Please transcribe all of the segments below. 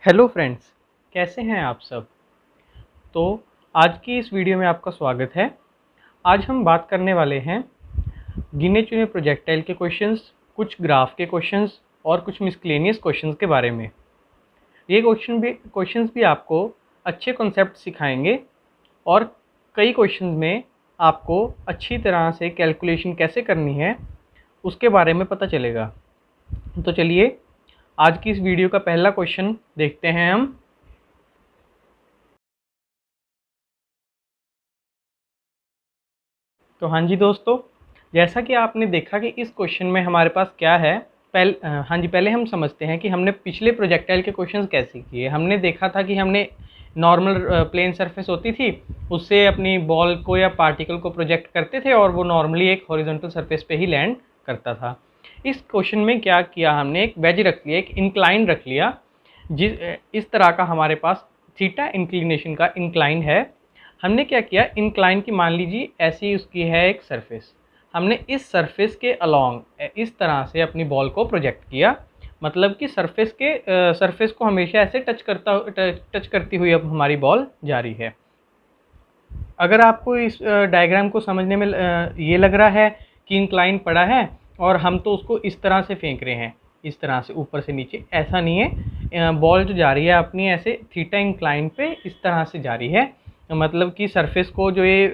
Hello friends, कैसे हैं आप सब। तो आज की इस वीडियो में आपका स्वागत है। आज हम बात करने वाले हैं गिने चुने प्रोजेक्टाइल के क्वेश्चंस, कुछ ग्राफ के क्वेश्चंस और कुछ मिसक्लेनियस क्वेश्चंस के बारे में। ये क्वेश्चंस भी आपको अच्छे कॉन्सेप्ट सिखाएंगे और कई क्वेश्चंस में आपको अच्छी तरह से कैलकुलेशन कैसे करनी है उसके बारे में पता चलेगा। तो चलिए आज की इस वीडियो का पहला क्वेश्चन देखते हैं हम। तो हाँ जी दोस्तों, जैसा कि आपने देखा कि इस क्वेश्चन में हमारे पास क्या है। पहले हम समझते हैं कि हमने पिछले प्रोजेक्टाइल के क्वेश्चंस कैसे किए। हमने देखा था कि हमने नॉर्मल प्लेन सरफेस होती थी, उससे अपनी बॉल को या पार्टिकल को प्रोजेक्ट करते थे और वो नॉर्मली एक हॉरिजॉन्टल सरफेस पे ही लैंड करता था। इस क्वेश्चन में क्या किया, हमने एक वेज रख लिया, एक इंक्लाइन रख लिया। इस तरह का हमारे पास थीटा इंक्लिनेशन का इंक्लाइन है। हमने क्या किया, इंक्लाइन की मान लीजिए ऐसी उसकी है एक सरफेस, हमने इस सरफेस के अलोंग इस तरह से अपनी बॉल को प्रोजेक्ट किया। मतलब कि सरफेस को हमेशा ऐसे टच करती हुई अब हमारी बॉल जा रही है। अगर आपको इस डायग्राम को समझने में ये लग रहा है कि इंक्लाइन पड़ा है और हम तो उसको इस तरह से फेंक रहे हैं, इस तरह से ऊपर से नीचे, ऐसा नहीं है। बॉल जो जा रही है अपनी ऐसे थीटा इंक्लाइन पे इस तरह से जा रही है। मतलब कि सरफेस को जो ये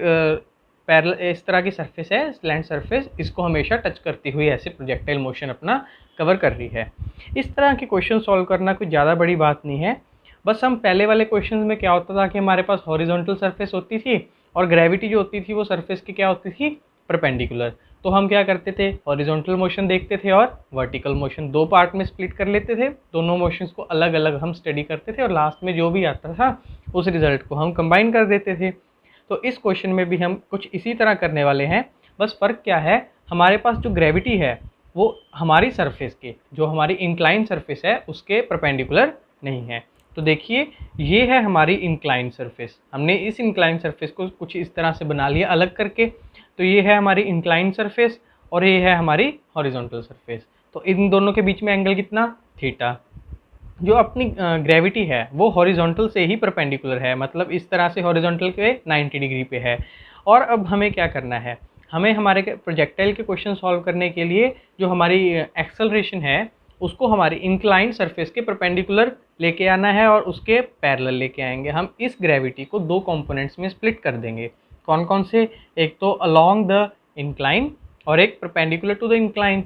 पैरेलल इस तरह की सरफेस है, स्लैंट सरफेस, इसको हमेशा टच करती हुई ऐसे प्रोजेक्टाइल मोशन अपना कवर कर रही है। इस तरह के क्वेश्चन सॉल्व करना कोई ज़्यादा बड़ी बात नहीं है। बस हम पहले वाले क्वेश्चन में क्या होता था कि हमारे पास हॉरिजॉन्टल सरफेस होती थी और ग्रेविटी जो होती थी वो सरफेस की क्या होती थी, परपेंडिकुलर। तो हम क्या करते थे, हॉरिजॉन्टल मोशन देखते थे और वर्टिकल मोशन, दो पार्ट में स्प्लिट कर लेते थे। दोनों मोशंस को अलग अलग हम स्टडी करते थे और लास्ट में जो भी आता था उस रिजल्ट को हम कंबाइन कर देते थे। तो इस क्वेश्चन में भी हम कुछ इसी तरह करने वाले हैं। बस फ़र्क क्या है, हमारे पास जो ग्रेविटी है वो हमारी सरफेस के, जो हमारी इंक्लाइन सरफेस है उसके परपेंडिकुलर नहीं है। तो देखिए ये है हमारी इंक्लाइन सरफेस, हमने इस इंक्लाइन सरफेस को कुछ इस तरह से बना लिया अलग करके। तो ये है हमारी इंक्लाइन सरफेस और ये है हमारी हॉरिजॉन्टल सरफेस। तो इन दोनों के बीच में एंगल कितना, थीटा। जो अपनी ग्रेविटी है वो हॉरिजॉन्टल से ही परपेंडिकुलर है, मतलब इस तरह से हॉरिजॉन्टल के 90 डिग्री पे है। और अब हमें क्या करना है, हमें हमारे प्रोजेक्टाइल के क्वेश्चन सॉल्व करने के लिए जो हमारी एक्सेलरेशन है उसको हमारी इंक्लाइन सरफेस के परपेंडिकुलर लेके आना है और उसके पैरेलल लेके आएंगे। हम इस ग्रेविटी को दो कंपोनेंट्स में स्प्लिट कर देंगे। कौन कौन से, एक तो अलोंग द इंक्लाइन और एक परपेंडिकुलर टू द इंक्लाइन।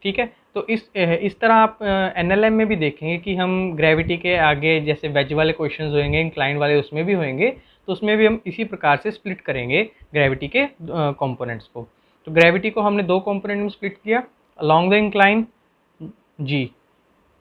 ठीक है, तो इस तरह आप एनएलएम में भी देखेंगे कि हम ग्रेविटी के आगे जैसे वेज वाले क्वेश्चंस होंगे, इंक्लाइन वाले उसमें भी होंगे, तो उसमें भी हम इसी प्रकार से स्प्लिट करेंगे ग्रेविटी के कंपोनेंट्स को। तो ग्रेविटी को हमने दो कंपोनेंट में स्प्लिट किया, along the incline g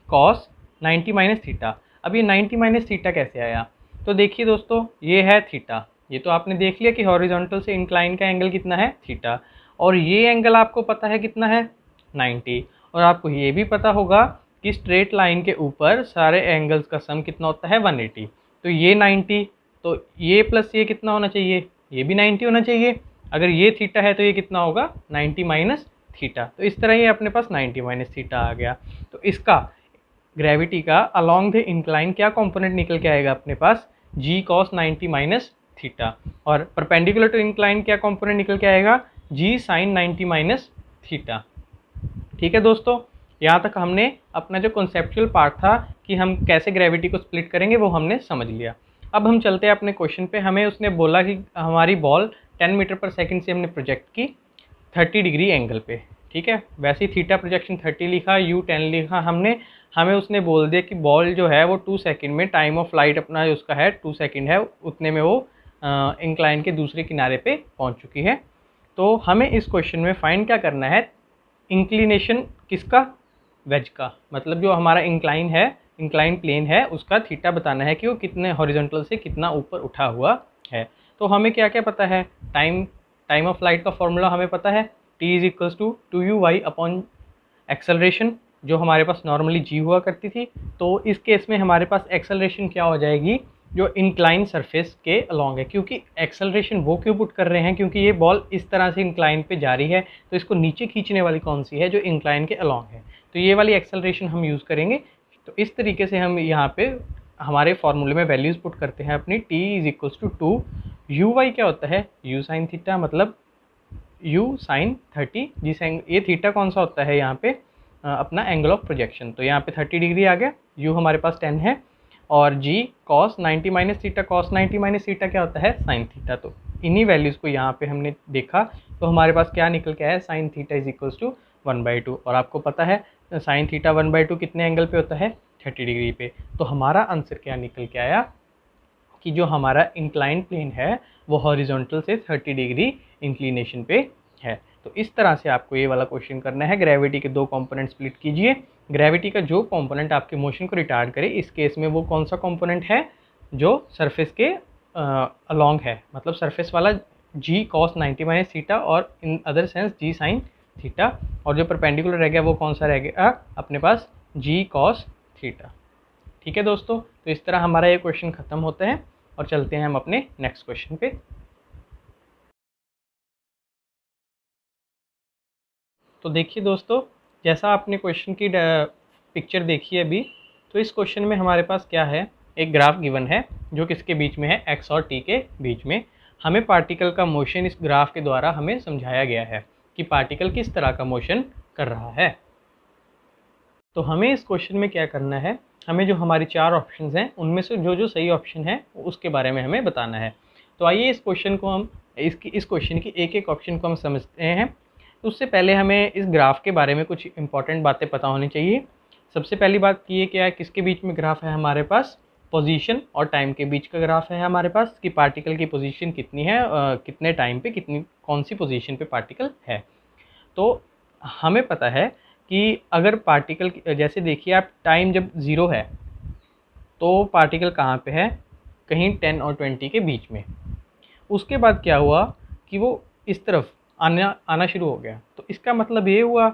cos 90 minus theta. अब ये 90 माइनस थीटा कैसे आया, तो देखिए दोस्तों ये है थीटा। ये तो आपने देख लिया कि हॉरिजॉन्टल से इंक्लाइन का एंगल कितना है, थीटा। और ये एंगल आपको पता है कितना है, 90। और आपको ये भी पता होगा कि स्ट्रेट लाइन के ऊपर सारे एंगल्स का सम कितना होता है, 180। तो ये 90, तो ये प्लस ये कितना होना चाहिए, ये भी 90 होना चाहिए। अगर ये थीटा है तो ये कितना होगा, 90 माइनस थीटा। तो इस तरह ये अपने पास 90 माइनस थीटा आ गया। तो इसका ग्रेविटी का अलोंग द इंक्लाइन क्या कंपोनेंट निकल के आएगा अपने पास, जी कॉस 90 माइनस थीटा। और परपेंडिकुलर टू इंक्लाइन क्या कंपोनेंट निकल के आएगा, जी साइन 90 माइनस थीटा। ठीक है दोस्तों, यहाँ तक हमने अपना जो कॉन्सेप्चुअल पार्ट था कि हम कैसे ग्रेविटी को स्प्लिट करेंगे वो हमने समझ लिया। अब हम चलते हैं अपने क्वेश्चन पे। हमें उसने बोला कि हमारी बॉल 10 मीटर पर सेकंड से हमने प्रोजेक्ट की 30 डिग्री एंगल पे। ठीक है, वैसे ही थीटा प्रोजेक्शन 30 लिखा, यू 10 लिखा हमने। हमें उसने बोल दिया कि बॉल जो है वो 2 सेकंड में, टाइम ऑफ फ्लाइट अपना जो उसका है 2 सेकंड है, उतने में वो इंक्लाइन के दूसरे किनारे पे पहुंच चुकी है। तो हमें इस क्वेश्चन में फाइंड क्या करना है, इंक्लिनेशन किसका, वेज का, मतलब जो हमारा इंक्लाइन है, इंक्लाइन प्लेन है, उसका थीटा बताना है कि वो कितने हॉरिजॉन्टल से कितना ऊपर उठा हुआ है। तो हमें क्या क्या पता है, टाइम ऑफ फ्लाइट का फॉर्मूला हमें पता है, t is equals to 2u/y upon acceleration, जो हमारे पास नॉर्मली g हुआ करती थी। तो इस केस में हमारे पास एक्सेलरेशन क्या हो जाएगी, जो इंक्लाइन सरफेस के अलोंग है। क्योंकि एक्सेलरेशन वो क्यों पुट कर रहे हैं, क्योंकि ये बॉल इस तरह से इंक्लाइन पे जा रही है, तो इसको नीचे खींचने वाली कौन सी है, जो इंक्लाइन के अलोंग है। तो ये वाली एक्सेलरेशन हम यूज़ करेंगे तो इस तरीके से हम यहाँ पे हमारे फॉर्मूले में वैल्यूज़ पुट करते हैं अपनी। t is equals to 2, u y क्या होता है, u साइन थीटा, मतलब u साइन 30, जिस ये थीटा कौन सा होता है यहाँ पे अपना एंगल ऑफ प्रोजेक्शन, तो यहाँ पे 30 डिग्री आ गया, u हमारे पास 10 है, और g cos 90 minus theta, cos 90 minus theta क्या होता है, साइन थीटा। तो इन्हीं वैल्यूज़ को यहाँ पे हमने देखा, तो हमारे पास क्या निकल के आया, sine theta is equals to 1/2, और आपको पता है साइन थीटा 1/2 कितने एंगल पे होता है, 30 डिग्री पे। तो हमारा आंसर क्या निकल के आया कि जो हमारा इंक्लाइंड प्लेन है वो हॉरिजॉन्टल से 30 डिग्री इंक्लिनेशन पे है। तो इस तरह से आपको ये वाला क्वेश्चन करना है। ग्रेविटी के दो कंपोनेंट स्प्लिट कीजिए। ग्रेविटी का जो कंपोनेंट आपके मोशन को रिटार्ड करे, इस केस में वो कौन सा कंपोनेंट है, जो सरफेस के अलोंग है, मतलब सरफेस वाला g cos 90 माइनस थीटा, और in other sense g sine theta, और जो परपेंडिकुलर रह गया वो कौन सा रह गया अपने पास, g cos थीटा। ठीक है दोस्तों, तो इस तरह हमारा ये क्वेश्चन खत्म होता है, और चलते हैं हम अपने नेक्स्ट क्वेश्चन पे। तो देखिए दोस्तों, जैसा आपने क्वेश्चन की पिक्चर देखी है अभी, तो इस क्वेश्चन में हमारे पास क्या है, एक ग्राफ गिवन है जो किसके बीच में है, x और t के बीच में। हमें पार्टिकल का मोशन इस ग्राफ के द्वारा हमें समझाया गया है कि पार्टिकल किस तरह का मोशन कर रहा है। तो हमें इस क्वेश्चन में क्या करना है, हमें जो हमारी चार ऑप्शंस हैं उनमें से जो जो सही ऑप्शन है उसके बारे में हमें बताना है। तो आइए इस क्वेश्चन को हम इस क्वेश्चन की एक एक ऑप्शन को हम समझते हैं। उससे पहले हमें इस ग्राफ के बारे में कुछ इंपॉर्टेंट बातें पता होनी चाहिए। सबसे पहली बात ये क्या है, किसके बीच में ग्राफ है हमारे पास, पोजीशन और टाइम के बीच का ग्राफ है हमारे पास, कि पार्टिकल की पोजीशन कितनी है, कितने टाइम पे कौन सी पोजीशन पे पार्टिकल है। तो हमें पता है कि अगर पार्टिकल, जैसे देखिए आप, टाइम जब 0 है तो पार्टिकल कहाँ पे है, कहीं 10 और 20 के बीच में। उसके बाद क्या हुआ कि वो इस तरफ आना शुरू हो गया। तो इसका मतलब ये हुआ,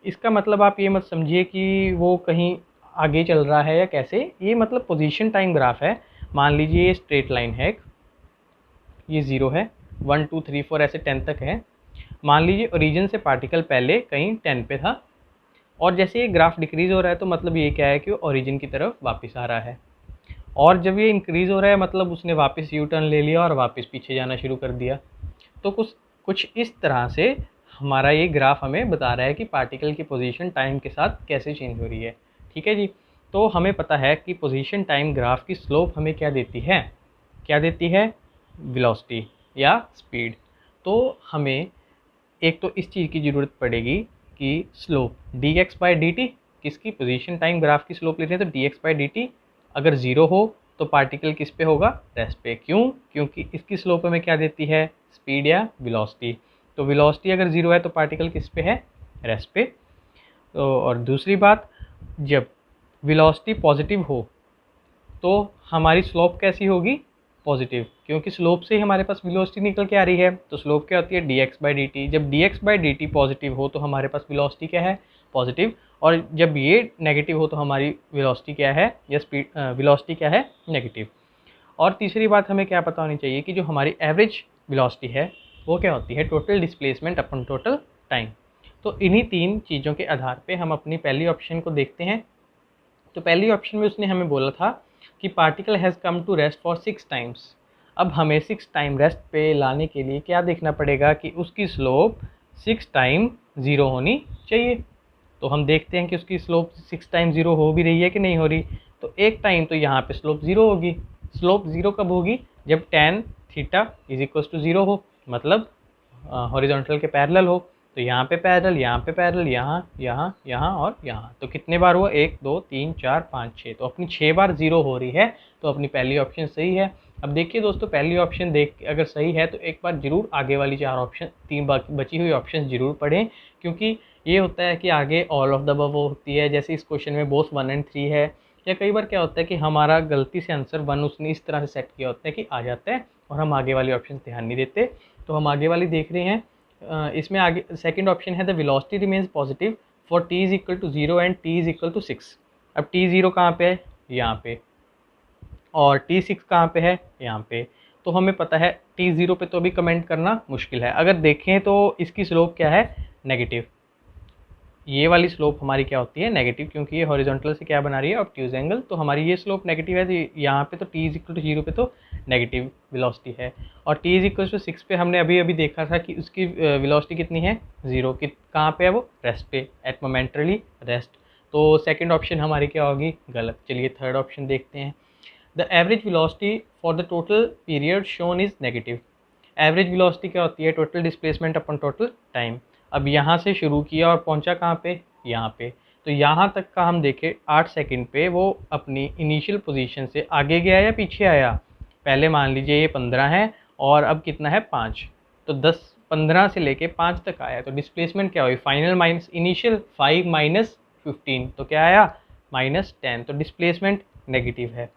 इसका मतलब आप ये मत समझिए कि वो कहीं आगे चल रहा है या कैसे, ये मतलब पोजीशन टाइम ग्राफ है। मान लीजिए ये स्ट्रेट लाइन है, ये 0 है, 1 2 3 4 ऐसे 10 तक है। मान लीजिए ओरिजिन से पार्टिकल पहले कहीं 10 पे था, और जैसे ये ग्राफ डिक्रीज़ हो रहा है तो मतलब ये क्या है कि वो ओरिजिन की तरफ वापस आ रहा है, और जब ये इंक्रीज़ हो रहा है मतलब उसने वापस यू टर्न ले लिया और वापस पीछे जाना शुरू कर दिया। तो कुछ इस तरह से हमारा ये ग्राफ हमें बता रहा है कि पार्टिकल की पोजीशन टाइम के साथ कैसे चेंज हो रही है। ठीक है जी, तो हमें पता है कि पोजीशन टाइम ग्राफ की स्लोप हमें क्या देती है, क्या देती है, वेलोसिटी या स्पीड। तो हमें एक तो इस चीज़ की ज़रूरत पड़ेगी कि स्लोप dx/dt, किसकी, पोजीशन टाइम ग्राफ की स्लोप लेते हैं तो dx/dt अगर 0 हो तो पार्टिकल किस पे होगा, रेस्ट पे। क्यों, क्योंकि इसकी स्लोप हमें क्या देती है, स्पीड या वेलोसिटी। तो वेलोसिटी अगर 0 है तो पार्टिकल किस पे है, रेस्ट पे। तो और दूसरी बात, जब वेलोसिटी पॉजिटिव हो तो हमारी स्लोप कैसी होगी, पॉजिटिव, क्योंकि स्लोप से ही हमारे पास वेलोसिटी निकल के आ रही है। तो स्लोप क्या होती है, dx/dt। जब dx/dt पॉजिटिव हो तो हमारे पास वेलोसिटी क्या है, पॉजिटिव, और जब ये नेगेटिव हो तो हमारी वेलोसिटी क्या है, या स्पीड, वेलोसिटी क्या है, नेगेटिव। और तीसरी बात हमें क्या पता होनी चाहिए कि जो हमारी एवरेज वेलोसिटी है वो क्या होती है, टोटल डिस्प्लेसमेंट अपन टोटल टाइम। तो इन्हीं तीन चीज़ों के आधार पे हम अपनी पहली ऑप्शन को देखते हैं। तो पहली ऑप्शन में उसने हमें बोला था कि particle has come to rest for 6 times. अब हमें 6 टाइम रेस्ट पे लाने के लिए क्या देखना पड़ेगा कि उसकी स्लोप 6 टाइम 0 होनी चाहिए। तो हम देखते हैं कि उसकी स्लोप 6 टाइम 0 हो भी रही है कि नहीं हो रही। तो एक टाइम तो यहाँ पे स्लोप 0 होगी। स्लोप 0 कब होगी, जब tan theta is equals to 0 हो, मतलब हॉरिजॉन्टल के पैरेलल हो। तो यहाँ पे पैरेलल, यहाँ पे पैरेलल, यहाँ यहाँ यहाँ और यहाँ। तो कितने बार हुआ, 1 2 3 4 5 6, तो अपनी 6 बार 0 हो रही है। तो अपनी पहली ऑप्शन सही है। अब देखिए दोस्तों, पहली ऑप्शन देख अगर सही है तो एक बार जरूर आगे वाली 4 ऑप्शन, 3 बची हुई ऑप्शन जरूर पढ़ें, क्योंकि ये होता है कि आगे ऑल ऑफ द अबव होती है। जैसे इस क्वेश्चन में बोथ 1 और 3 है, या कई बार क्या होता है कि हमारा गलती से आंसर 1 उसने इस तरह से सेट किया होता है कि आ जाता है, और हम आगे वाली ऑप्शन ध्यान नहीं देते। तो हम आगे वाली देख रहे हैं। इसमें आगे सेकंड ऑप्शन है, the velocity remains positive for t is equal to 0 and t is equal to 6। अब t 0 कहाँ पे है, यहाँ पे, और t 6 कहाँ पे है, यहाँ पे। तो हमें पता है t 0 पे तो अभी कमेंट करना मुश्किल है। अगर देखें तो इसकी स्लोप क्या है, नेगेटिव। ये वाली स्लोप हमारी क्या होती है, नेगेटिव, क्योंकि ये हॉरिजॉन्टल से क्या बना रही है, ऑब्ट्यूज एंगल। तो हमारी ये स्लोप नेगेटिव है, तो यहाँ पे तो t इज इक्वल टू 0 पे तो नेगेटिव वेलोसिटी है। और t इज इक्वल टू 6 पे हमने अभी अभी देखा था कि उसकी वेलोसिटी कितनी है, 0। कहाँ पे है वो, रेस्ट पे, एट मोमेंटरली रेस्ट। तो सेकेंड ऑप्शन हमारी क्या होगी, गलत। चलिए थर्ड ऑप्शन देखते हैं। The average velocity for the total period shown is negative. Average velocity क्या होती है, टोटल डिस्प्लेसमेंट अपन टोटल टाइम। अब यहाँ से शुरू किया और पहुँचा कहाँ पे, यहाँ पे। तो यहाँ तक का हम देखें 8 सेकंड पे वो अपनी इनिशियल पोजीशन से आगे गया या पीछे आया। पहले मान लीजिए ये 15 है और अब कितना है 5, तो 15 से लेके 5 तक आया। तो डिस्प्लेसमेंट क्या हुई, फाइनल माइनस इनिशियल, 5 माइनस 15 तो क्या आया, -10। तो डिस्प्लेसमेंट नेगेटिव है,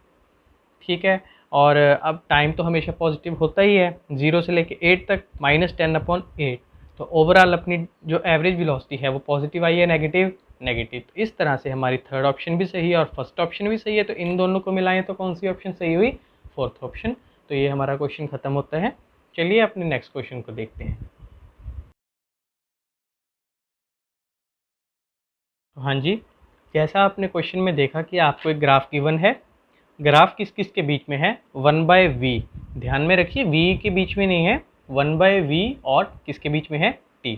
ठीक है। और अब टाइम तो हमेशा पॉजिटिव होता ही है, 0 से लेके 8 तक, -10/8। तो ओवरऑल अपनी जो एवरेज वेलोसिटी है वो पॉजिटिव आई है, नेगेटिव, नेगेटिव। तो इस तरह से हमारी थर्ड ऑप्शन भी सही है और फर्स्ट ऑप्शन भी सही है। तो इन दोनों को मिलाएं तो कौन सी ऑप्शन सही हुई, फोर्थ ऑप्शन। तो ये हमारा क्वेश्चन खत्म होता है। चलिए अपने नेक्स्ट क्वेश्चन को देखते हैं। तो हाँ जी, जैसा आपने क्वेश्चन में देखा कि आपको एक ग्राफ गिवन है। ग्राफ किस किस के बीच में है, 1/v। ध्यान में रखिए v के बीच में नहीं है, 1/v और किसके बीच में है, t।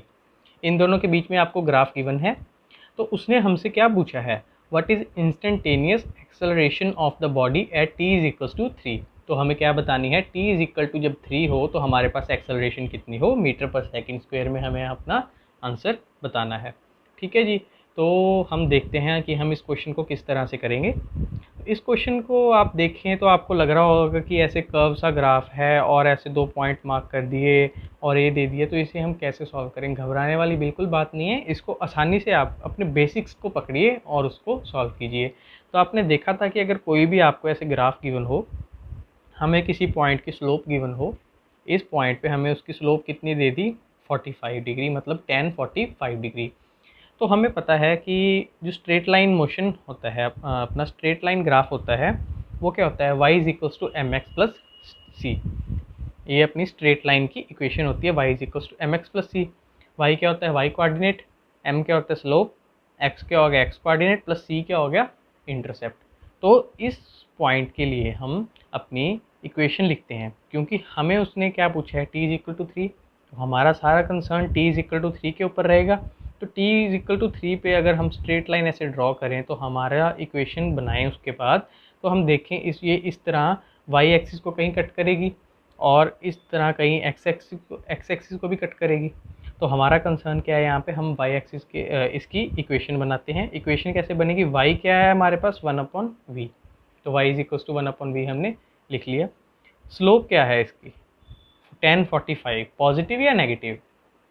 इन दोनों के बीच में आपको ग्राफ गिवन है। तो उसने हमसे क्या पूछा है, what is instantaneous acceleration of the body at t is equal to 3। तो हमें क्या बतानी है, t इज इक्वल टू जब 3 हो तो हमारे पास एक्सेलरेशन कितनी हो, मीटर पर सेकंड स्क्वायर में हमें अपना आंसर बताना है। ठीक है जी। तो हम देखते हैं कि हम इस क्वेश्चन को किस तरह से करेंगे। इस क्वेश्चन को आप देखें तो आपको लग रहा होगा कि ऐसे कर्व सा ग्राफ है और ऐसे 2 पॉइंट मार्क कर दिए और ये दे दिए, तो इसे हम कैसे सॉल्व करें। घबराने वाली बिल्कुल बात नहीं है, इसको आसानी से आप अपने बेसिक्स को पकड़िए और उसको सॉल्व कीजिए। तो आपने देखा था कि अगर कोई भी आपको ऐसे ग्राफ गिवन हो, हमें किसी पॉइंट की स्लोप गिवन हो, इस पॉइंट पे हमें उसकी स्लोप कितनी दे दी, 45 डिग्री, मतलब tan 45 डिग्री। तो हमें पता है कि जो स्ट्रेट लाइन मोशन होता है, अपना स्ट्रेट लाइन ग्राफ होता है, वो क्या होता है, y is equals to mx plus C. ये अपनी स्ट्रेट लाइन की इक्वेशन होती है, y is equals to mx plus C. y क्या होता है, y कोऑर्डिनेट, m क्या होता है स्लोप, x क्या हो गया x कोऑर्डिनेट, प्लस c क्या हो गया इंटरसेप्ट। तो इस पॉइंट के लिए हम अपनी इक्वेशन लिखते हैं, क्योंकि हमें उसने क्या पूछा है, t इज इक्वल टू 3। तो हमारा सारा concern t is equal to 3 के ऊपर रहेगा। तो t इज इक्वल टू 3 पे अगर हम स्ट्रेट लाइन ऐसे ड्रॉ करें तो हमारा इक्वेशन बनाएं उसके बाद, तो हम देखें ये इस तरह y एक्सिस को कहीं कट करेगी और इस तरह कहीं x एक्सिस को भी कट करेगी। तो हमारा कंसर्न क्या है, यहाँ पे हम y एक्सिस के इसकी इक्वेशन बनाते हैं। इक्वेशन कैसे बनेगी, y क्या है हमारे पास 1/v। तो y is equal to 1/v हमने लिख लिया। स्लोप क्या है इसकी, tan 45, पॉजिटिव या नेगेटिव,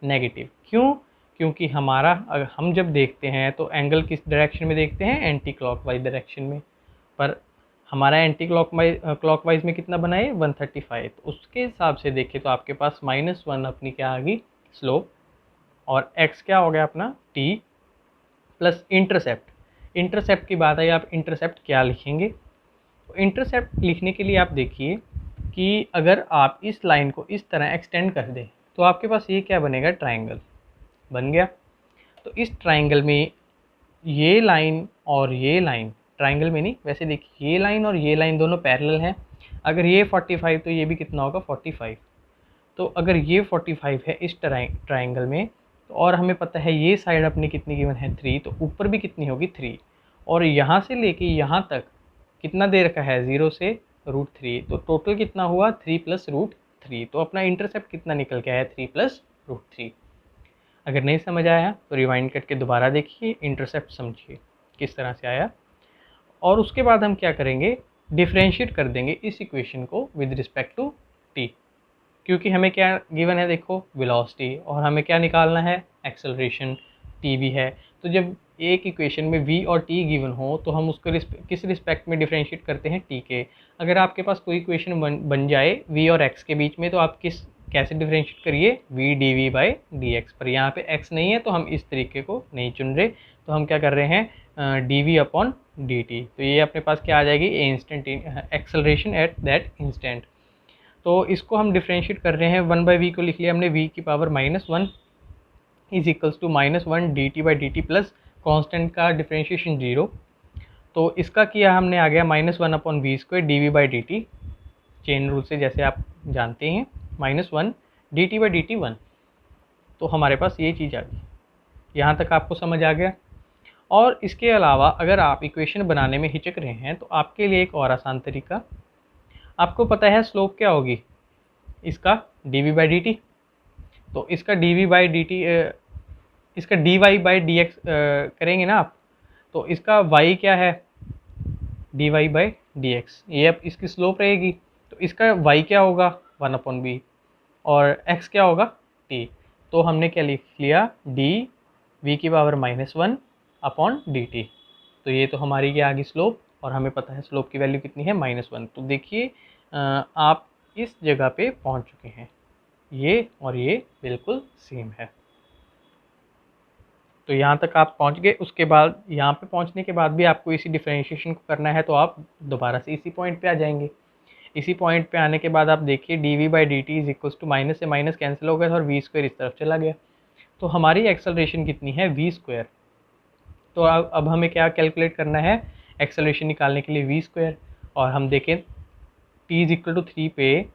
नेगेटिव। क्यों, क्योंकि हमारा अगर हम जब देखते हैं तो एंगल किस डायरेक्शन में देखते हैं, एंटी क्लॉकवाइज डायरेक्शन में। पर हमारा एंटी क्लॉकवाइज में कितना बना है, 135। तो उसके हिसाब से देखें तो आपके पास -1 अपनी क्या आ गई स्लोप, और x क्या हो गया अपना t, प्लस इंटरसेप्ट। इंटरसेप्ट की बात आई, आप इंटरसेप्ट क्या लिखेंगे। तो इंटरसेप्ट लिखने के लिए आप देखिए कि अगर आप इस लाइन को इस तरह एक्सटेंड कर दें तो आपके पास ये क्या बनेगा, ट्राइंगल बन गया। तो इस ट्राइंगल में ये लाइन और ये लाइन, ट्राइंगल में नहीं वैसे देखिए, ये लाइन और ये लाइन दोनों पैरेलल हैं। अगर ये 45 तो ये भी कितना होगा 45। तो अगर ये 45 है इस ट्राइंगल में, तो और हमें पता है ये साइड अपनी कितनी गिवन है 3, तो ऊपर भी कितनी होगी 3। और यहाँ से लेके यहाँ तक कितना दे रखा है, 0 से √3। तो टोटल कितना हुआ 3 + √3। तो अपना इंटरसेप्ट कितना निकल के आया, 3 + √3। अगर नहीं समझ आया तो रिवाइंड करके दोबारा देखिए, इंटरसेप्ट समझिए किस तरह से आया। और उसके बाद हम क्या करेंगे, डिफ्रेंशिएट कर देंगे इस इक्वेशन को विद रिस्पेक्ट टू t, क्योंकि हमें क्या गिवन है, देखो वेलोसिटी, और हमें क्या निकालना है, एक्सेलरेशन t भी है। तो जब एक इक्वेशन में v और t गिवन हो तो हम उसको किस रिस्पेक्ट में डिफ्रेंशिएट करते हैं, t के। अगर आपके पास कोई इक्वेशन बन जाए v और x के बीच में, तो आप कैसे डिफ्रेंशिएट करिए, v dv/dx। पर यहाँ पे x नहीं है तो हम इस तरीके को नहीं चुन रहे, तो हम क्या कर रहे हैं, dv/dt। तो ये अपने पास क्या आ जाएगी, instant acceleration at that instant. तो इसको हम डिफ्रेंशिएट कर रहे हैं, 1/v को लिख लिया हमने v की power -1, is equals to -1 dt/dt plus constant का डिफ्रेंशिएशन 0। तो इसका किया हमने, आ गया -1/v² dv/dt, चेन रूल से जैसे आप जानते हैं, -1 dt/dt 1। तो हमारे पास ये चीज़ आ गई। यहाँ तक आपको समझ आ गया। और इसके अलावा अगर आप इक्वेशन बनाने में हिचक रहे हैं तो आपके लिए एक और आसान तरीका, आपको पता है स्लोप क्या होगी इसका, dv/dt। तो इसका dv/dt, इसका dy/dx करेंगे ना आप, तो इसका y क्या है, dy/dx, ये अब इसकी स्लोप रहेगी। तो इसका y क्या होगा, 1/b, और x क्या होगा, t। तो हमने क्या लिख लिया, dv⁻⁻1/dt। तो ये तो हमारी क्या आ गई स्लोप, और हमें पता है स्लोप की वैल्यू कितनी है, -1। तो देखिए आप इस जगह पे पहुंच चुके हैं, ये और ये बिल्कुल सेम है। तो यहाँ तक आप पहुँच गए। उसके बाद यहाँ पे पहुँचने के बाद भी आपको इसी डिफरेंशिएशन को करना है, तो आप दोबारा से इसी पॉइंट पे आ जाएंगे। इसी पॉइंट पे आने के बाद आप देखिए dv/dt is equals to minus से माइनस कैंसिल हो गया और v² इस तरफ चला गया। तो हमारी एक्सेलरेशन कितनी है, v²। तो अब हमें क्या कैलकुलेट करना है, एक्सेलरेशन निकालने के लिए v²। और हम देखें t इज इक्वल टू 3 पे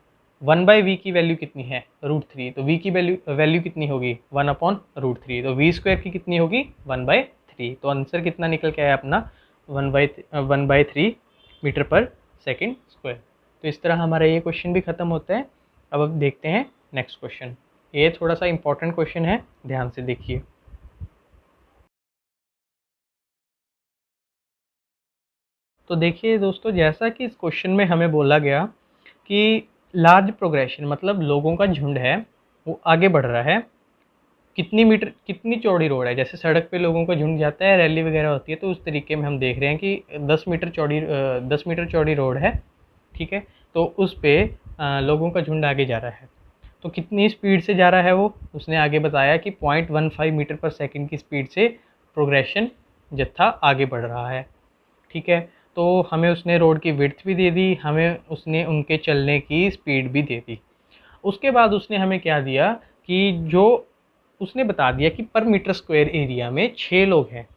1/v की वैल्यू कितनी है, √3। तो v की वैल्यू कितनी होगी, 1/√3। तो v² की कितनी होगी, 1/3। तो आंसर कितना निकल के आया अपना, 1/3 मीटर पर सेकेंड स्क्वायर। तो इस तरह हमारा ये क्वेश्चन भी ख़त्म होता है। अब देखते हैं नेक्स्ट क्वेश्चन। ये थोड़ा सा इंपॉर्टेंट क्वेश्चन है, ध्यान से देखिए। तो देखिए दोस्तों, जैसा कि इस क्वेश्चन में हमें बोला गया कि लार्ज प्रोग्रेशन, मतलब लोगों का झुंड है वो आगे बढ़ रहा है, कितनी चौड़ी रोड है। जैसे सड़क पे लोगों का झुंड जाता है, रैली वगैरह होती है, तो उस तरीके में हम देख रहे हैं कि 10 मीटर चौड़ी रोड है, ठीक है। तो उस पे लोगों का झुंड आगे जा रहा है। तो कितनी स्पीड से जा रहा है वो, उसने आगे बताया कि 0.15 मीटर पर सेकंड की स्पीड से प्रोग्रेशन जत्था आगे बढ़ रहा है, ठीक है। तो हमें उसने रोड की विड्थ भी दे दी, हमें उसने उनके चलने की स्पीड भी दे दी। उसके बाद उसने हमें क्या दिया कि जो उसने बता दिया कि पर मीटर स्क्वायर एरिया में 6 लोग हैं।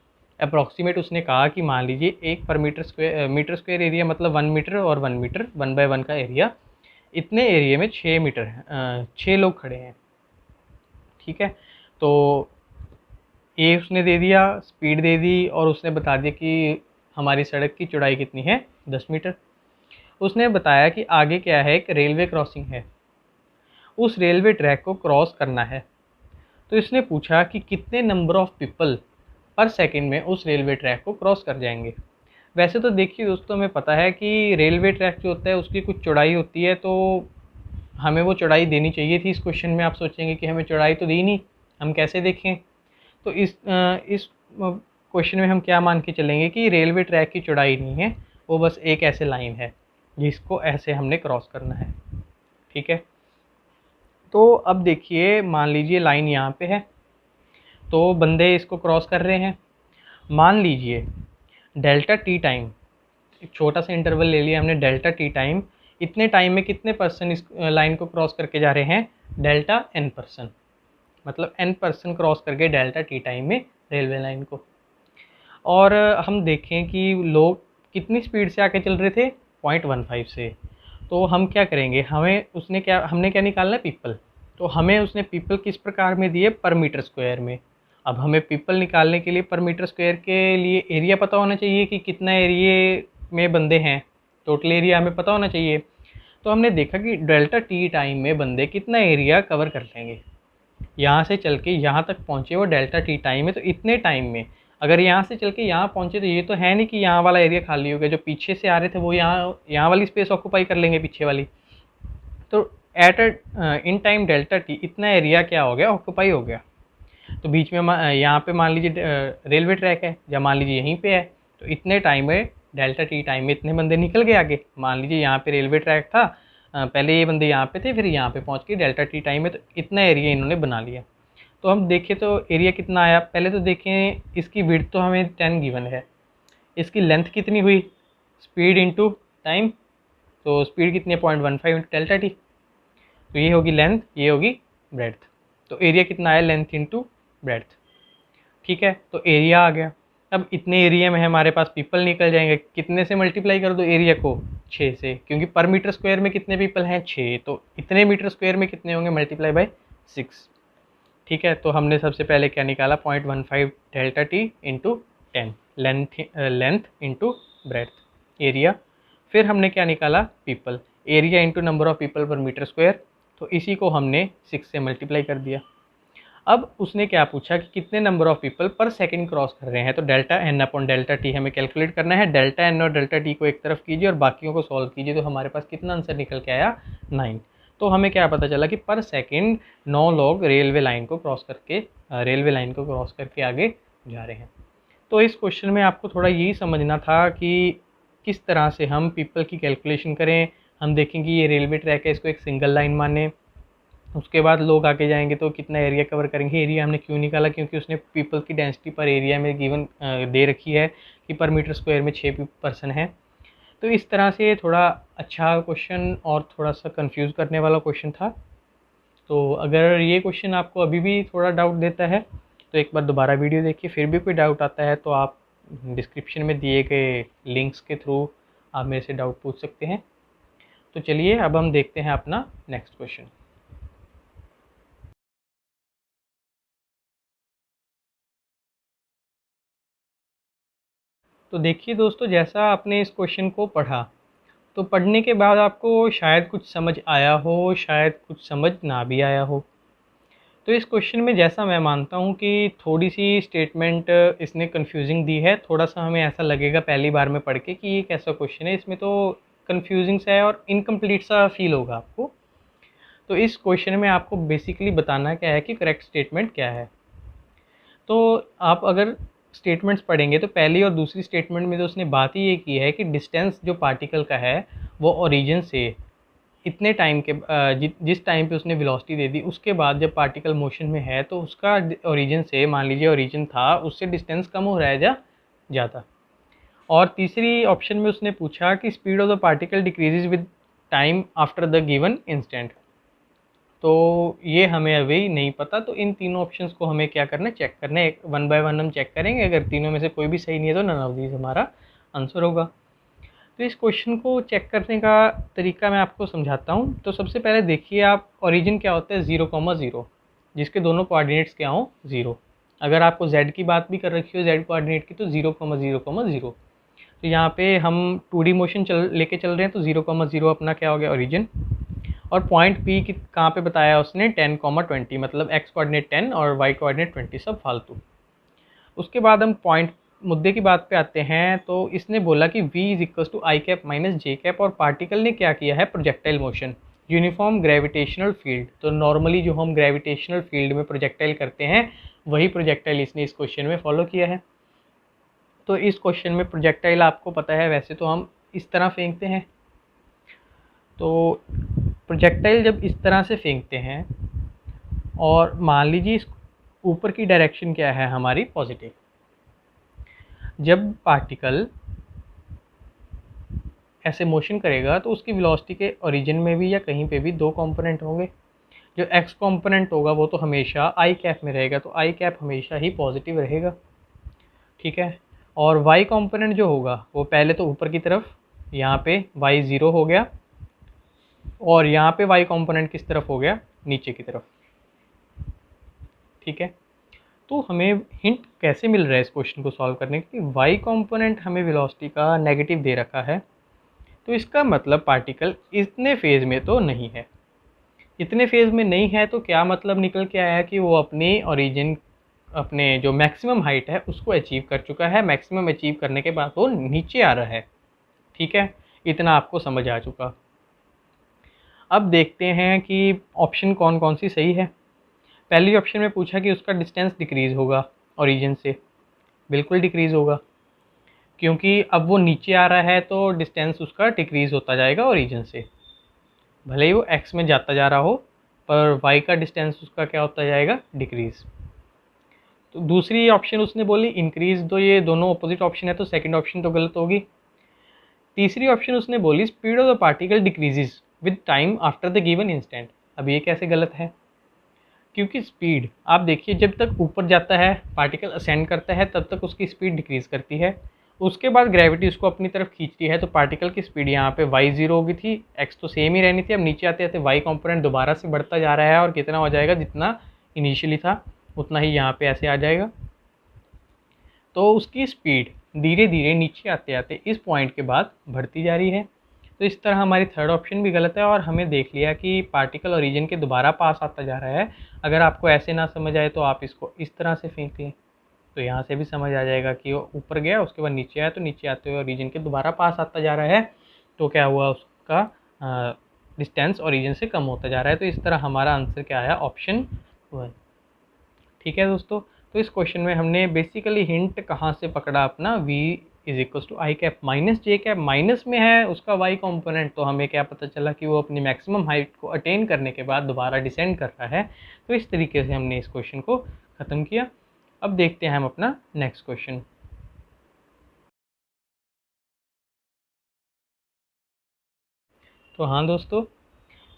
अप्रॉक्सीमेट उसने कहा कि मान लीजिए एक पर मीटर स्क्वायर एरिया मतलब 1 मीटर और 1 मीटर 1/1 का एरिया, इतने एरिया में 6 मीटर 6 लोग खड़े हैं, ठीक है। तो ये उसने दे दिया, स्पीड दे दी, और उसने बता दिया कि हमारी सड़क की चौड़ाई कितनी है, 10 मीटर। उसने बताया कि आगे क्या है, एक रेलवे क्रॉसिंग है, उस रेलवे ट्रैक को क्रॉस करना है। तो इसने पूछा कि कितने नंबर ऑफ पीपल पर सेकंड में उस रेलवे ट्रैक को क्रॉस कर जाएंगे। वैसे तो देखिए दोस्तों, हमें पता है कि रेलवे ट्रैक जो होता है उसकी कुछ चौड़ाई होती है, तो हमें वो चौड़ाई देनी चाहिए थी। इस क्वेश्चन में आप सोचेंगे कि हमें चौड़ाई तो दी नहीं, हम कैसे देखें। तो इस क्वेश्चन में हम क्या मान के चलेंगे कि रेलवे ट्रैक की चौड़ाई नहीं है, वो बस एक ऐसे लाइन है जिसको ऐसे हमने क्रॉस करना है, ठीक है। तो अब देखिए, मान लीजिए लाइन यहाँ पे है, तो बंदे इसको क्रॉस कर रहे हैं। मान लीजिए डेल्टा टी टाइम, एक छोटा सा इंटरवल ले लिया हमने, डेल्टा टी टाइम, इतने टाइम में कितने पर्सन इस लाइन को क्रॉस करके जा रहे हैं, डेल्टा n पर्सन, मतलब n पर्सन क्रॉस करके डेल्टा टी टाइम में रेलवे लाइन को। और हम देखें कि लोग कितनी स्पीड से आके चल रहे थे, 0.15 से। तो हम क्या करेंगे, हमने क्या निकालना है, पीपल। तो हमें उसने पीपल किस प्रकार में दिए, पर मीटर स्क्वायर में। अब हमें पीपल निकालने के लिए पर मीटर स्क्वायर के लिए एरिया पता होना चाहिए कि कितना एरिया में बंदे हैं, टोटल एरिया हमें पता होना चाहिए। तो हमने देखा कि डेल्टा टी टाइम में बंदे कितना एरिया कवर कर लेंगे। यहाँ से चल के यहाँ तक पहुँचे वो डेल्टा टी टाइम में, तो इतने टाइम में अगर यहाँ से चल के यहाँ पहुँचे, तो ये तो है नहीं कि यहाँ वाला एरिया खाली हो गया, जो पीछे से आ रहे थे वो यहाँ वाली स्पेस ऑक्यूपाई कर लेंगे, पीछे वाली। तो at in time delta t इतना एरिया क्या हो गया, ऑक्यूपाई हो गया। तो बीच में यहाँ पे मान लीजिए रेलवे ट्रैक है, या मान लीजिए यहीं पे है, तो इतने टाइम में डेल्टा टी टाइम में इतने बंदे निकल गए आगे। मान लीजिए यहाँ पे रेलवे ट्रैक था, पहले ये बंदे यहाँ पे थे, फिर यहाँ पे पहुँच के डेल्टा टी टाइम में, तो इतना एरिया इन्होंने बना लिया। तो हम देखें तो एरिया कितना आया, पहले तो देखें इसकी विड्थ तो हमें 10 गिवन है, इसकी लेंथ कितनी हुई, स्पीड इंटू टाइम। तो स्पीड कितनी है, 0.15 इंटू डेल्टा टी। तो ये होगी लेंथ, ये होगी ब्रेड्थ। तो एरिया कितना आया, लेंथ इंटू ब्रेड्थ। ठीक है, तो एरिया आ गया। अब इतने एरिया में हमारे पास पीपल निकल जाएंगे, कितने से मल्टीप्लाई कर दो एरिया को, 6 से, क्योंकि पर मीटर स्क्वायर में कितने पीपल हैं, 6, तो इतने मीटर स्क्वायर में कितने होंगे, मल्टीप्लाई बाय 6। ठीक है, तो हमने सबसे पहले क्या निकाला, 0.15 delta T into 10, length into breadth area. फिर हमने क्या निकाला, people, area into number of people पर मीटर स्क्वायर, तो इसी को हमने 6 से मल्टीप्लाई कर दिया। अब उसने क्या पूछा कि कितने नंबर ऑफ पीपल पर सेकंड क्रॉस कर रहे हैं, तो delta n upon delta t हमें कैलकुलेट करना है। डेल्टा एन और डेल्टा टी को एक तरफ कीजिए और बाकियों को सॉल्व कीजिए, तो हमारे पास कितना आंसर निकल के आया, 9। तो हमें क्या पता चला कि पर सेकंड 9 लोग रेलवे लाइन को क्रॉस करके आगे जा रहे हैं। तो इस क्वेश्चन में आपको थोड़ा यही समझना था कि किस तरह से हम पीपल की कैलकुलेशन करें। हम देखेंगे ये रेलवे ट्रैक है, इसको एक सिंगल लाइन माने, उसके बाद लोग आगे जाएंगे तो कितना एरिया कवर करेंगे। एरिया हमने क्यों निकाला, क्योंकि उसने पीपल की डेंसिटी पर एरिया में गिवन दे रखी है कि पर मीटर स्क्वायर में 6 पर्सन है। तो इस तरह से थोड़ा अच्छा क्वेश्चन और थोड़ा सा कंफ्यूज करने वाला क्वेश्चन था। तो अगर ये क्वेश्चन आपको अभी भी थोड़ा डाउट देता है तो एक बार दोबारा वीडियो देखिए। फिर भी कोई डाउट आता है तो आप डिस्क्रिप्शन में दिए गए लिंक्स के थ्रू आप मेरे से डाउट पूछ सकते हैं। तो चलिए अब हम देखते हैं अपना नेक्स्ट क्वेश्चन। तो देखिए दोस्तों, जैसा आपने इस क्वेश्चन को पढ़ा, तो पढ़ने के बाद आपको शायद कुछ समझ आया हो, शायद कुछ समझ ना भी आया हो। तो इस क्वेश्चन में जैसा मैं मानता हूँ कि थोड़ी सी स्टेटमेंट इसने कंफ्यूजिंग दी है। थोड़ा सा हमें ऐसा लगेगा पहली बार में पढ़ के कि ये कैसा क्वेश्चन है, इसमें तो कंफ्यूजिंग सा है और इनकम्प्लीट सा फील होगा आपको। तो इस क्वेश्चन में आपको बेसिकली बताना क्या है कि करेक्ट स्टेटमेंट क्या है। तो आप अगर स्टेटमेंट्स पढ़ेंगे तो पहली और दूसरी स्टेटमेंट में तो उसने बात ही ये की है कि डिस्टेंस जो पार्टिकल का है वो ओरिजिन से इतने टाइम के जिस टाइम पे उसने वेलोसिटी दे दी उसके बाद जब पार्टिकल मोशन में है तो उसका ओरिजिन से, मान लीजिए ओरिजिन था, उससे डिस्टेंस कम हो रहा है ज़्यादा। और तीसरी ऑप्शन में उसने पूछा कि speed of the particle decreases with time after the given instant. तो ये हमें अभी नहीं पता, तो इन तीनों ऑप्शंस को हमें क्या करना है, चेक करना है। वन बाय वन हम चेक करेंगे, अगर तीनों में से कोई भी सही नहीं है तो नन ऑफ दीज हमारा आंसर होगा। तो इस क्वेश्चन को चेक करने का तरीका मैं आपको समझाता हूँ। तो सबसे पहले देखिए आप, ओरिजिन क्या होता है, 0,0, जिसके दोनों कोऑर्डिनेट्स क्या हों, 0। अगर आपको z की बात भी कर रखी हो, z कोऑर्डिनेट की, तो 0,0,0। तो यहाँ पे हम 2D मोशन लेके चल रहे हैं, तो 0,0 अपना क्या हो गया, ओरिजिन। और पॉइंट पी की कहाँ पे बताया उसने, 10,20, मतलब x कोऑर्डिनेट 10 और y कोऑर्डिनेट 20, सब फालतू। उसके बाद हम पॉइंट मुद्दे की बात पे आते हैं। तो इसने बोला कि v is equal to i cap minus j cap, और पार्टिकल ने क्या किया है, projectile motion, uniform gravitational field. तो नॉर्मली जो हम ग्रेविटेशनल फील्ड में प्रोजेक्टाइल करते हैं वही प्रोजेक्टाइल इसने इस क्वेश्चन में फॉलो किया है। तो इस क्वेश्चन में प्रोजेक्टाइल आपको पता है वैसे तो हम इस तरह फेंकते हैं। तो प्रोजेक्टाइल जब इस तरह से फेंकते हैं और मान लीजिए इस ऊपर की डायरेक्शन क्या है हमारी, पॉजिटिव, जब पार्टिकल ऐसे मोशन करेगा तो उसकी वेलोसिटी के ओरिजिन में भी या कहीं पे भी दो कंपोनेंट होंगे। जो एक्स कंपोनेंट होगा वो तो हमेशा आई कैप में रहेगा, तो आई कैप हमेशा ही पॉजिटिव रहेगा, ठीक है। और वाई कंपोनेंट जो होगा वो पहले तो ऊपर की तरफ, यहाँ पे वाई 0 हो गया, और यहाँ पे वाई कंपोनेंट किस तरफ हो गया, नीचे की तरफ, ठीक है। तो हमें हिंट कैसे मिल रहा है इस क्वेश्चन को सॉल्व करने की, वाई कंपोनेंट हमें वेलोसिटी का नेगेटिव दे रखा है, तो इसका मतलब पार्टिकल इतने फेज में तो नहीं है। इतने फेज में नहीं है तो क्या मतलब निकल के आया कि वो अपनी ओरिजिन, अपने जो मैक्सिमम हाइट है उसको अचीव कर चुका है। मैक्सिमम अचीव करने के बाद वो नीचे आ रहा है, ठीक है। इतना आपको समझ आ चुका। अब देखते हैं कि ऑप्शन कौन कौन सी सही है। पहली ऑप्शन में पूछा कि उसका डिस्टेंस डिक्रीज़ होगा ओरिजिन से, बिल्कुल डिक्रीज़ होगा, क्योंकि अब वो नीचे आ रहा है तो डिस्टेंस उसका डिक्रीज़ होता जाएगा ओरिजिन से, भले ही वो एक्स में जाता जा रहा हो, पर वाई का डिस्टेंस उसका क्या होता जाएगा, डिक्रीज़। तो दूसरी ऑप्शन उसने बोली इंक्रीज़, तो ये दोनों अपोजिट ऑप्शन है तो सेकंड ऑप्शन तो गलत होगी। तीसरी ऑप्शन उसने बोली speed of the particle decreases with time after the given instant, अब ये कैसे गलत है। क्योंकि स्पीड आप देखिए जब तक ऊपर जाता है पार्टिकल असेंड करता है तब तक उसकी स्पीड डिक्रीज करती है, उसके बाद ग्रेविटी उसको अपनी तरफ खींचती है, तो पार्टिकल की स्पीड यहाँ पे y0 हो गई थी, x तो सेम ही रहनी थी। अब नीचे आते आते y कंपोनेंट दोबारा से बढ़ता जा रहा है और कितना हो जाएगा, जितना इनिशियली था उतना ही यहाँ पे ऐसे आ जाएगा। तो उसकी स्पीड धीरे धीरे नीचे आते आते इस पॉइंट के बाद बढ़ती जा रही है। तो इस तरह हमारी थर्ड ऑप्शन भी गलत है और हमें देख लिया कि पार्टिकल ओरिजिन के दोबारा पास आता जा रहा है। अगर आपको ऐसे ना समझ आए तो आप इसको इस तरह से फेंक लें, तो यहाँ से भी समझ आ जाएगा कि वो ऊपर गया उसके बाद नीचे आया, तो नीचे आते हुए ओरिजिन के दोबारा पास आता जा रहा है, तो क्या हुआ, उसका डिस्टेंस ओरिजिन से कम होता जा रहा है। तो इस तरह हमारा आंसर क्या आया, ऑप्शन 1। ठीक है दोस्तों, तो इस क्वेश्चन में हमने बेसिकली हिंट कहाँ से पकड़ा अपना, v is equal to i cap minus j cap, minus में है उसका y कंपोनेंट, तो हमें क्या पता चला कि वो अपनी मैक्सिमम हाइट को अटेन करने के बाद दोबारा डिसेंड कर रहा है। तो इस तरीके से हमने इस क्वेश्चन को ख़त्म किया। अब देखते हैं हम अपना नेक्स्ट क्वेश्चन। तो हाँ दोस्तों,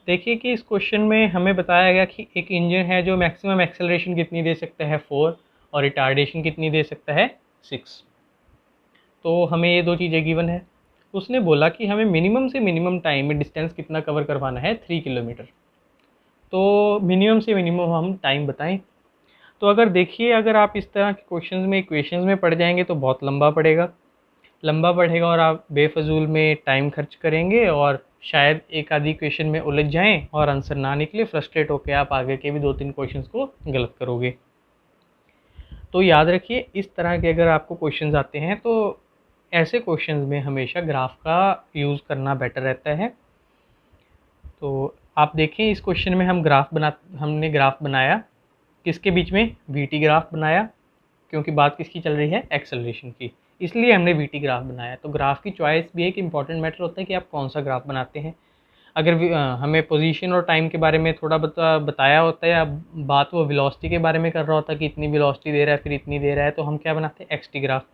देखिए कि इस क्वेश्चन में हमें बताया गया कि एक इंजन है जो मैक्सिमम एक्सेलरेशन कितनी दे सकता है 4 और रिटार्डेशन कितनी दे सकता है 6। तो हमें ये दो चीज़ें गिवन है। उसने बोला कि हमें मिनिमम से मिनिमम टाइम में डिस्टेंस कितना कवर करवाना है, 3 किलोमीटर। तो मिनिमम से मिनिमम हम टाइम बताएं। तो अगर देखिए अगर आप इस तरह के क्वेश्चंस में इक्वेशंस में पड़ जाएंगे तो बहुत लंबा पड़ेगा और आप बेफजूल में टाइम खर्च करेंगे और शायद एक आधी क्वेश्चन में उलझ जाएं और आंसर ना निकले, फ्रस्ट्रेट होकर आप आगे के भी 2-3 क्वेश्चंस को गलत करोगे। तो याद रखिए इस तरह के अगर आपको क्वेश्चंस आते हैं तो ऐसे क्वेश्चंस में हमेशा ग्राफ का यूज़ करना बेटर रहता है। तो आप देखें इस क्वेश्चन में हमने ग्राफ बनाया किसके बीच में, वीटी ग्राफ बनाया, क्योंकि बात किसकी चल रही है, एक्सेलरेशन की, इसलिए हमने वीटी ग्राफ बनाया। तो ग्राफ की चॉइस भी एक इम्पॉर्टेंट मैटर होता है कि आप कौन सा ग्राफ बनाते हैं। अगर हमें पोजीशन और टाइम के बारे में थोड़ा बताया होता है या बात वो वेलोसिटी के बारे में कर रहा होता है कि इतनी वेलोसिटी दे रहा है फिर इतनी दे रहा है, तो हम क्या बनाते हैं, एक्सटी ग्राफ।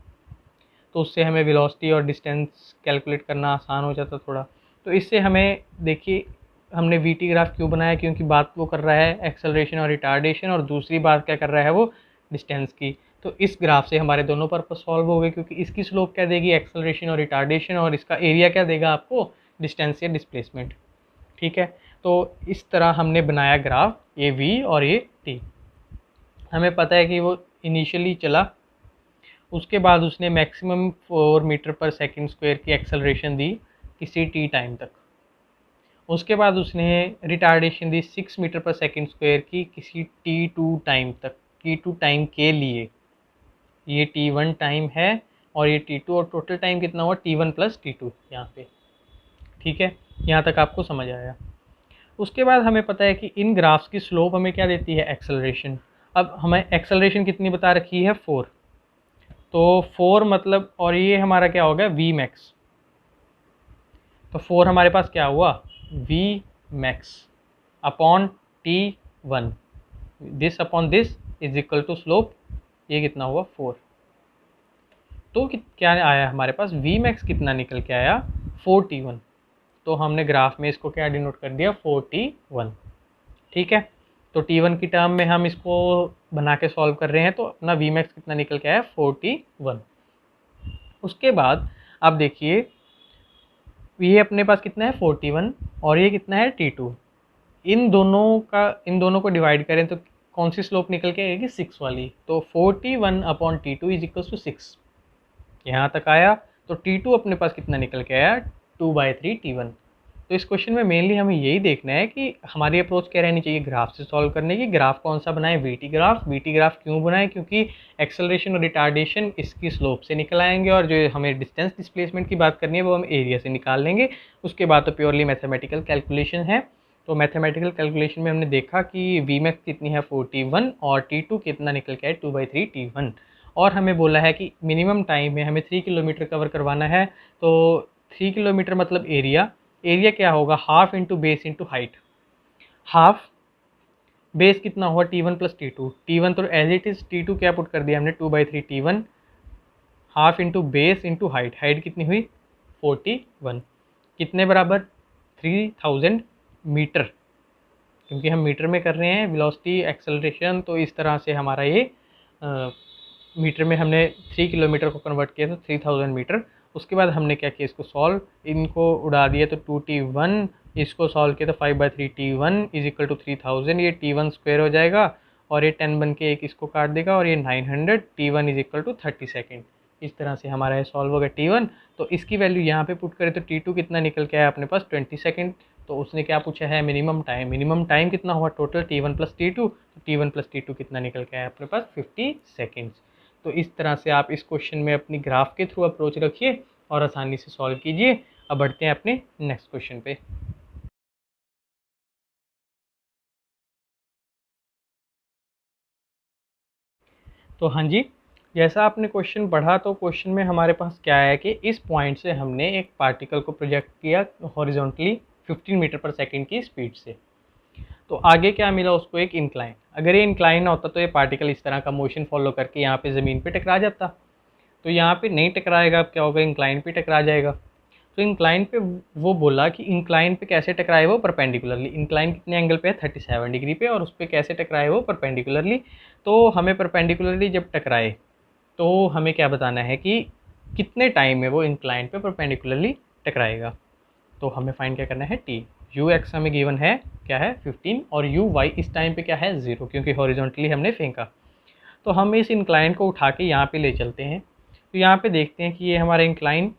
तो उससे हमें वेलोसिटी और डिस्टेंस कैलकुलेट करना आसान हो जाता थोड़ा। तो इससे हमें देखिए हमने वीटी ग्राफ क्यों बनाया, क्योंकि बात वो कर रहा है एक्सेलरेशन और रिटार्डेशन, और दूसरी बात क्या कर रहा है वो डिस्टेंस की। तो इस ग्राफ से हमारे दोनों पर्पस सॉल्व हो गए, क्योंकि इसकी स्लोप क्या देगी, एक्सेलरेशन और रिटार्डेशन, और इसका एरिया क्या देगा आपको, डिस्टेंस या डिस्प्लेसमेंट। ठीक है, तो इस तरह हमने बनाया ग्राफ, ये वी और ये टी। हमें पता है कि वो इनिशियली चला, उसके बाद उसने मैक्सिमम 4 मीटर पर सेकंड स्क्वायर की एक्सेलरेशन दी किसी टी टाइम तक। उसके बाद उसने रिटार्डेशन दी 6 मीटर पर सेकंड स्क्वायर की किसी T2 टाइम तक, T2 टाइम के लिए। ये T1 टाइम है और ये T2, और टोटल टाइम कितना हुआ, T1 प्लस T2 यहाँ पे। ठीक है, यहाँ तक आपको समझ आया। उसके बाद हमें पता है कि इन ग्राफ्स की स्लोप हमें क्या देती है, एक्सेलरेशन। अब हमें एक्सेलरेशन कितनी बता रखी है, 4। तो 4 मतलब, और ये हमारा क्या होगा, वी मैक्स। तो 4 हमारे पास क्या हुआ, v max upon T1, this upon this is equal to slope, ये कितना हुआ 4। तो क्या आया हमारे पास, वी मैक्स कितना निकल के आया, 4T1। तो हमने ग्राफ में इसको क्या डिनोट कर दिया, 4T1। ठीक है, तो T1 की टर्म में हम इसको बना के सॉल्व कर रहे हैं, तो अपना वी मैक्स कितना निकल के आया, 4T1। उसके बाद आप देखिए ये अपने पास कितना है, 41, और ये कितना है, T2। इन दोनों को डिवाइड करें तो कौन सी स्लोप निकल के आएगी, 6 वाली। तो 41 upon T2 is equal to 6, यहाँ तक आया। तो T2 अपने पास कितना निकल के आया, 2/3 T1। तो इस क्वेश्चन में मेनली हमें यही देखना है कि हमारी अप्रोच क्या रहनी चाहिए ग्राफ से सॉल्व करने की। ग्राफ कौन सा बनाए, वीटी ग्राफ। वीटी ग्राफ क्यों बनाए, क्योंकि एक्सेलरेशन और रिटार्डेशन इसकी स्लोप से निकल आएंगे, और जो हमें डिस्टेंस डिस्प्लेसमेंट की बात करनी है वो हम एरिया से निकाल लेंगे। उसके बाद तो प्योरली मैथमेटिकल कैलकुलेशन है। तो मैथमेटिकल कैलकुलेशन में हमने देखा कि वी मैक्स कितनी है, 41, और T2 कितना निकल के है, 2/3 T1। और हमें बोला है कि मिनिमम टाइम में हमें 3 किलोमीटर कवर करवाना है। तो 3 किलोमीटर मतलब एरिया क्या होगा, half into base into height. Half base कितना हुआ, T1 प्लस T2। T1 तो एज इट इज़, T2 क्या पुट कर दिया हमने, 2/3 T1, half into base into height. Height कितनी हुई, 41, कितने बराबर, 3000 मीटर। क्योंकि हम मीटर में कर रहे हैं वेलोसिटी एक्सेलरेशन, तो इस तरह से हमारा ये मीटर में हमने 3 किलोमीटर को कन्वर्ट किया था 3000 मीटर। उसके बाद हमने क्या किया, इसको सॉल्व, इनको उड़ा दिया तो 2t1, इसको सॉल्व किया तो 5/3 t1 इज इक्वल टू 3000, ये t1 स्क्वायर हो जाएगा और ये 10 बन के एक इसको काट देगा और ये 900, t1 is equal to 30 second. इस तरह से हमारा ये सॉल्व हो गया t1। तो इसकी वैल्यू यहाँ पे पुट करें तो t2 कितना निकल के आया अपने पास 20 सेकेंड। तो उसने क्या पूछा है, मिनिमम टाइम कितना हुआ टोटल t1 प्लस t2, तो t1 प्लस t2 कितना निकल के आया अपने पास 50 सेकेंड्स। तो इस तरह से आप इस क्वेश्चन में अपनी ग्राफ के थ्रू अप्रोच रखिए और आसानी से सॉल्व कीजिए। अब बढ़ते हैं अपने नेक्स्ट क्वेश्चन पे। तो हाँ जी, जैसा आपने क्वेश्चन पढ़ा तो क्वेश्चन में हमारे पास क्या है कि इस पॉइंट से हमने एक पार्टिकल को प्रोजेक्ट किया हॉरिजॉन्टली 15 मीटर पर सेकेंड की स्पीड से। तो आगे क्या मिला उसको, एक इंक्लाइन। अगर ये इंक्लाइन ना होता तो ये पार्टिकल इस तरह का मोशन फॉलो करके यहाँ पे ज़मीन पे टकरा जाता। तो यहाँ पे नहीं टकराएगा, अब क्या होगा, इंक्लाइन पे टकरा जाएगा। तो इंक्लाइन पे वो बोला कि इंक्लाइन पे कैसे टकराए वो परपेंडिकुलरली। इंक्लाइन कितने एंगल पे है 37 डिग्री पे, और उस पर कैसे टकराए वो परपेंडिकुलरली। तो हमें परपेंडिकुलरली जब टकराए तो हमें क्या बताना है कि कितने टाइम में वो इंक्लाइन पे परपेंडिकुलरली टकराएगा। तो हमें फाइंड क्या करना है, टी यू एक्स हमें गिवन है क्या है 15, और यू वाई इस टाइम पे क्या है 0, क्योंकि हॉरिजॉन्टली हमने फेंका। तो हम इस इंक्लाइन को उठा के यहाँ पे ले चलते हैं। तो यहाँ पे देखते हैं कि ये हमारा इंक्लाइन,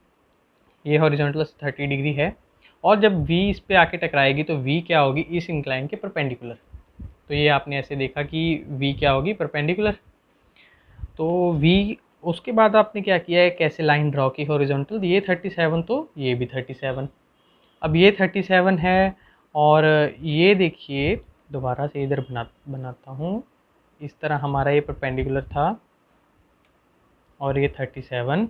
ये हॉरिजॉन्टल 30 डिग्री है, और जब v इस पे आके टकराएगी तो v क्या होगी, इस इंक्लाइन के परपेंडिकुलर। तो ये आपने ऐसे देखा कि v क्या होगी, परपेंडिकुलर। तो v, उसके बाद आपने क्या किया है, कैसे लाइन ड्रॉ की हॉरिजॉन्टल, ये 37 तो ये भी 37। अब ये 37 है, और ये देखिए दोबारा से इधर बनाता हूँ। इस तरह हमारा ये परपेंडिकुलर था और ये 37।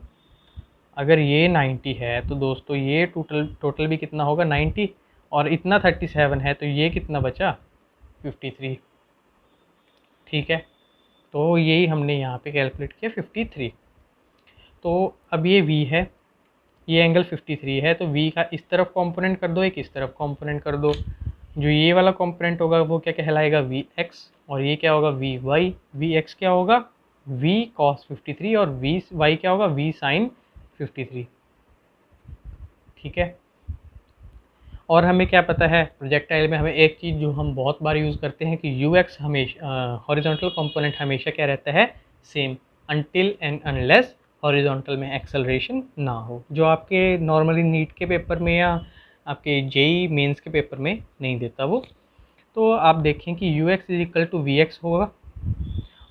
अगर ये 90 है तो दोस्तों ये टोटल भी कितना होगा 90, और इतना 37 है तो ये कितना बचा 53। ठीक है, तो यही हमने यहाँ पे कैलकुलेट किया 53। तो अब ये v है, ये एंगल 53 है, तो v का इस तरफ कंपोनेंट कर दो, एक इस तरफ कंपोनेंट कर दो। जो ये वाला कंपोनेंट होगा वो क्या कहलाएगा vx, और ये क्या होगा vy। vx क्या होगा v cos 53, और vy क्या होगा v sin 53। ठीक है, और हमें क्या पता है प्रोजेक्टाइल में हमें एक चीज़ जो हम बहुत बार यूज़ करते हैं कि ux हमेशा हॉरिजॉन्टल कंपोनेंट हमेशा क्या रहता है same, until and unless horizontal में एक्सेलरेशन ना हो, जो आपके नॉर्मली नीट के पेपर में या आपके जेई मेंस के पेपर में नहीं देता वो। तो आप देखें कि ux is equal to v x होगा,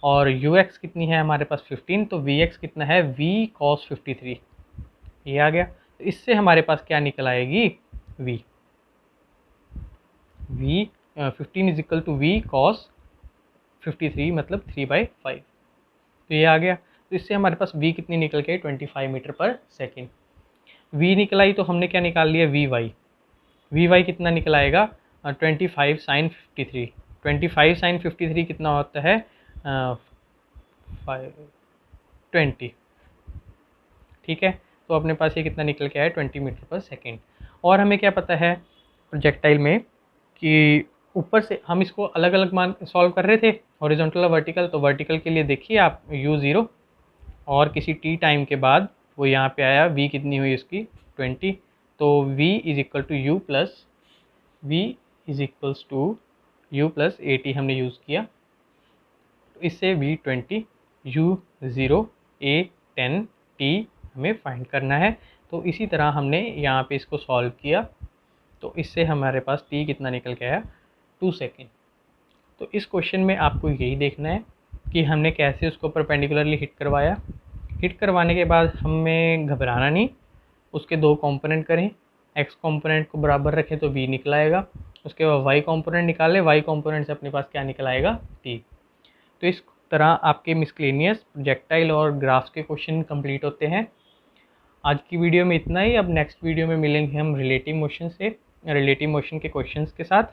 और ux कितनी है हमारे पास 15, तो vx कितना है v cos 53, ये आ गया। तो इससे हमारे पास क्या निकल आएगी v 15 is equal to v cos 53, मतलब 3/5। तो ये आ गया। तो इससे हमारे पास v कितनी निकल के 25 मीटर पर सेकेंड। v निकल आई तो हमने क्या निकाल लिया वी वाई कितना निकल आएगा 25 साइन 53। 25 साइन 53 कितना होता है 20। ठीक है, तो अपने पास ये कितना निकल के आया 20 मीटर पर सेकेंड। और हमें क्या पता है प्रोजेक्टाइल में कि ऊपर से हम इसको अलग अलग मान सॉल्व कर रहे थे, हॉरिजॉन्टल और वर्टिकल। तो वर्टिकल के लिए देखिए आप u0, और किसी t टाइम के बाद वो यहाँ पे आया, v कितनी हुई उसकी 20। तो v is equal to u plus at हमने यूज़ किया। तो इससे v20 u0 a10 t हमें फाइंड करना है। तो इसी तरह हमने यहाँ पे इसको सॉल्व किया, तो इससे हमारे पास t कितना निकल के आया 2 सेकेंड। तो इस क्वेश्चन में आपको यही देखना है कि हमने कैसे उसको परपेंडिकुलरली हिट करवाया। हिट करवाने के बाद हमें घबराना नहीं, उसके दो कंपोनेंट करें, x कंपोनेंट को बराबर रखें तो v निकल आएगा, उसके बाद y कंपोनेंट निकालें, y कंपोनेंट से अपने पास क्या निकल आएगा t। तो इस तरह आपके मिसक्लेनियस प्रोजेक्टाइल और ग्राफ्स के क्वेश्चन कंप्लीट होते हैं। आज की वीडियो में इतना ही। अब नेक्स्ट वीडियो में मिलेंगे हम रिलेटिव मोशन के क्वेश्चंस के साथ।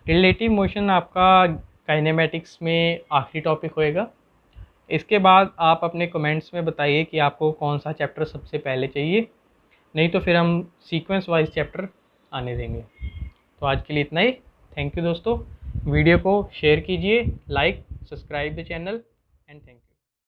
रिलेटिव मोशन आपका काइनेमेटिक्स में आखिरी टॉपिक होएगा। इसके बाद आप अपने कमेंट्स में बताइए कि आपको कौन सा चैप्टर सबसे पहले चाहिए, नहीं तो फिर हम सीक्वेंस वाइज चैप्टर आने देंगे। तो आज के लिए इतना ही। थैंक यू दोस्तों, वीडियो को शेयर कीजिए, like subscribe the channel and thank you.